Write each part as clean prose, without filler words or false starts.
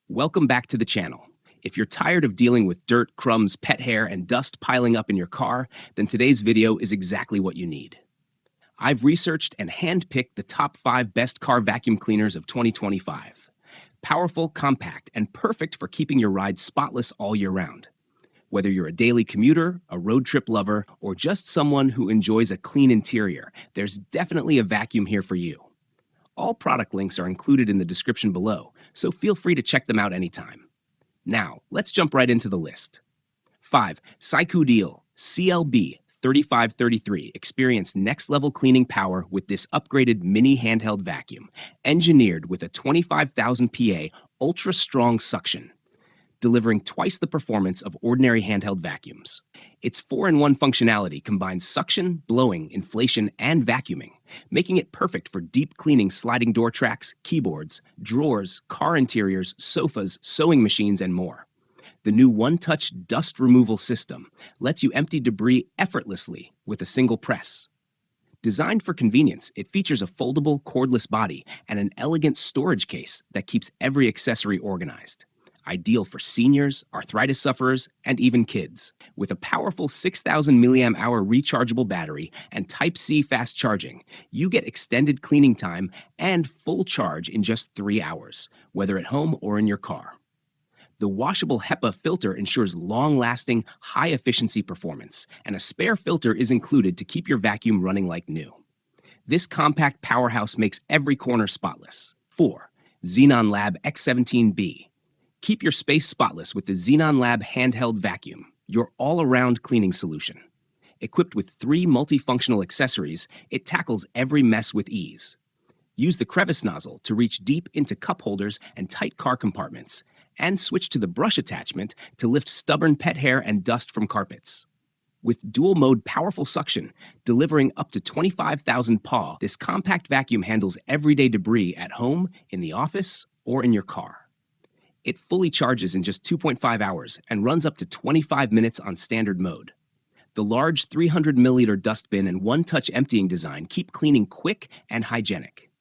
Welcome back to the channel. If you're tired of dealing with dirt, crumbs, pet hair, and dust piling up in your car, then today's video is exactly what you need. I've researched and handpicked the top 5 best car vacuum cleaners of 2025. Powerful, compact, and perfect for keeping your ride spotless all year round. Whether you're a daily commuter, a road trip lover, or just someone who enjoys a clean interior, there's definitely a vacuum here for you. All product links are included in the description below, so feel free to check them out anytime. Now, let's jump right into the list. 5. Sycoodeal CLB-3533 experience next-level cleaning power with this upgraded mini handheld vacuum, engineered with a 25,000 PA ultra-strong suction, delivering twice the performance of ordinary handheld vacuums. Its 4-in-1 functionality combines suction, blowing, inflation, and vacuuming, making it perfect for deep cleaning sliding door tracks, keyboards, drawers, car interiors, sofas, sewing machines, and more. The new one-touch dust removal system lets you empty debris effortlessly with a single press. Designed for convenience, it features a foldable cordless body and an elegant storage case that keeps every accessory organized. Ideal for seniors, arthritis sufferers, and even kids. With a powerful 6,000 mAh rechargeable battery and Type-C fast charging, you get extended cleaning time and full charge in just 3 hours, whether at home or in your car. The washable HEPA filter ensures long-lasting, high-efficiency performance, and a spare filter is included to keep your vacuum running like new. This compact powerhouse makes every corner spotless. 4. XenonLab X17B. Keep your space spotless with the XenonLab Handheld Vacuum, your all-around cleaning solution. Equipped with 3 multifunctional accessories, it tackles every mess with ease. Use the crevice nozzle to reach deep into cup holders and tight car compartments, and switch to the brush attachment to lift stubborn pet hair and dust from carpets. With dual-mode powerful suction, delivering up to 25,000 PA, this compact vacuum handles everyday debris at home, in the office, or in your car. It fully charges in just 2.5 hours and runs up to 25 minutes on standard mode. The large 300 milliliter dust bin and one-touch emptying design keep cleaning quick and hygienic.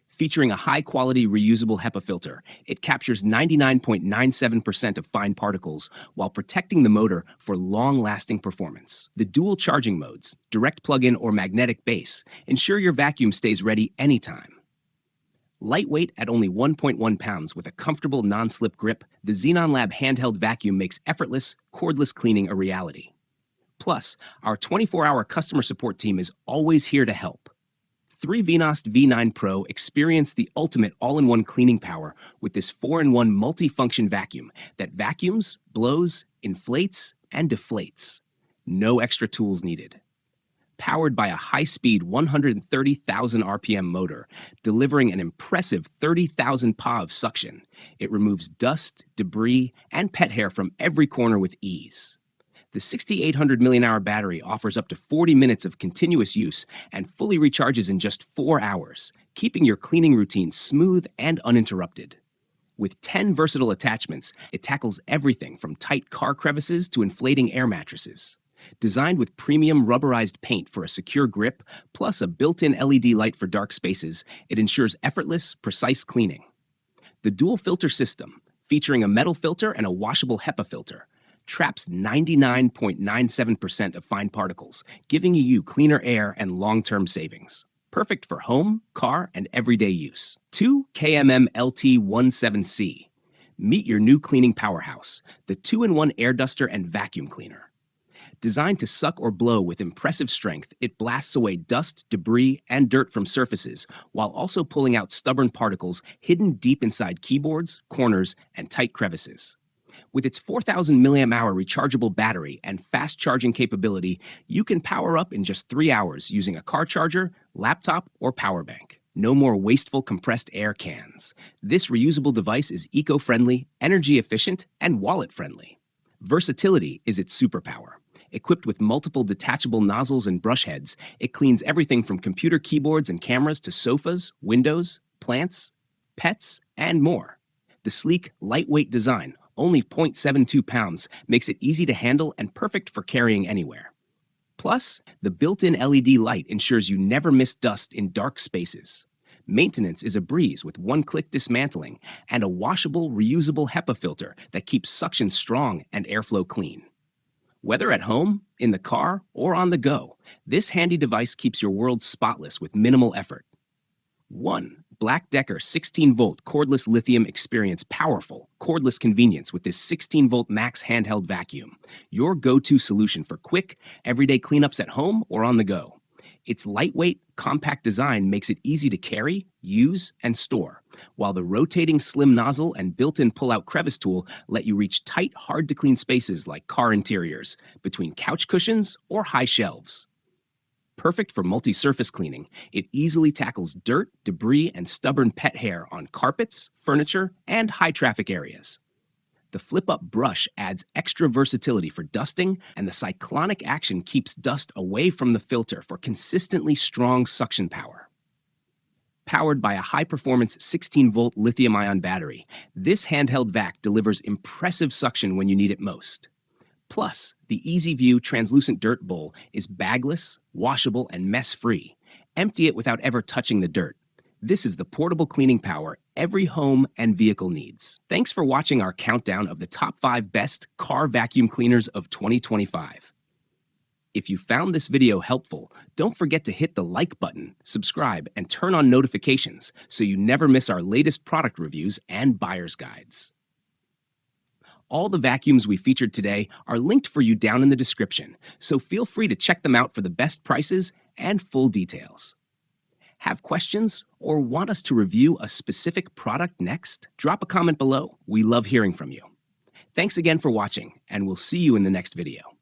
Featuring a high-quality reusable HEPA filter, it captures 99.97% of fine particles while protecting the motor for long-lasting performance. The dual charging modes, direct plug-in or magnetic base, ensure your vacuum stays ready anytime. Lightweight at only 1.1 pounds with a comfortable non-slip grip, the XenonLab handheld vacuum makes effortless, cordless cleaning a reality. Plus, our 24-hour customer support team is always here to help. 3 VNOST V9 Pro experience the ultimate all-in-one cleaning power with this 4-in-1 multifunction vacuum that vacuums, blows, inflates, and deflates. No extra tools needed. Powered by a high-speed 130,000 RPM motor, delivering an impressive 30,000 PA of suction, it removes dust, debris, and pet hair from every corner with ease. The 6,800 mAh battery offers up to 40 minutes of continuous use and fully recharges in just 4 hours, keeping your cleaning routine smooth and uninterrupted. With 10 versatile attachments, it tackles everything from tight car crevices to inflating air mattresses. Designed with premium rubberized paint for a secure grip, plus a built-in LED light for dark spaces, it ensures effortless, precise cleaning. The dual filter system, featuring a metal filter and a washable HEPA filter, traps 99.97% of fine particles, giving you cleaner air and long-term savings. Perfect for home, car, and everyday use. 2 KMM LT17C. Meet your new cleaning powerhouse, the 2-in-1 air duster and vacuum cleaner. Designed to suck or blow with impressive strength, it blasts away dust, debris, and dirt from surfaces, while also pulling out stubborn particles hidden deep inside keyboards, corners, and tight crevices. With its 4,000 mAh rechargeable battery and fast charging capability, you can power up in just 3 hours using a car charger, laptop, or power bank. No more wasteful compressed air cans. This reusable device is eco-friendly, energy efficient, and wallet-friendly. Versatility is its superpower. Equipped with multiple detachable nozzles and brush heads, it cleans everything from computer keyboards and cameras to sofas, windows, plants, pets, and more. The sleek, lightweight design, only 0.72 pounds, makes it easy to handle and perfect for carrying anywhere. Plus, the built-in LED light ensures you never miss dust in dark spaces. Maintenance is a breeze with one-click dismantling and a washable, reusable HEPA filter that keeps suction strong and airflow clean. Whether at home, in the car, or on the go, this handy device keeps your world spotless with minimal effort. 1. BLACK+DECKER 16-volt cordless lithium. Experience powerful, cordless convenience with this 16-volt max handheld vacuum. Your go-to solution for quick, everyday cleanups at home or on the go. Its lightweight, compact design makes it easy to carry, use, and store, while the rotating slim nozzle and built-in pull-out crevice tool let you reach tight, hard-to-clean spaces like car interiors, between couch cushions, or high shelves. Perfect for multi-surface cleaning, it easily tackles dirt, debris, and stubborn pet hair on carpets, furniture, and high-traffic areas. The flip-up brush adds extra versatility for dusting, and the cyclonic action keeps dust away from the filter for consistently strong suction power. Powered by a high-performance 16-volt lithium-ion battery, this handheld vac delivers impressive suction when you need it most. Plus, the EasyView translucent dirt bowl is bagless, washable, and mess-free. Empty it without ever touching the dirt. This is the portable cleaning power every home and vehicle needs. Thanks for watching our countdown of the top 5 best car vacuum cleaners of 2025. If you found this video helpful, don't forget to hit the like button, subscribe, and turn on notifications so you never miss our latest product reviews and buyer's guides. All the vacuums we featured today are linked for you down in the description, so feel free to check them out for the best prices and full details. Have questions or want us to review a specific product next? Drop a comment below. We love hearing from you. Thanks again for watching, and we'll see you in the next video.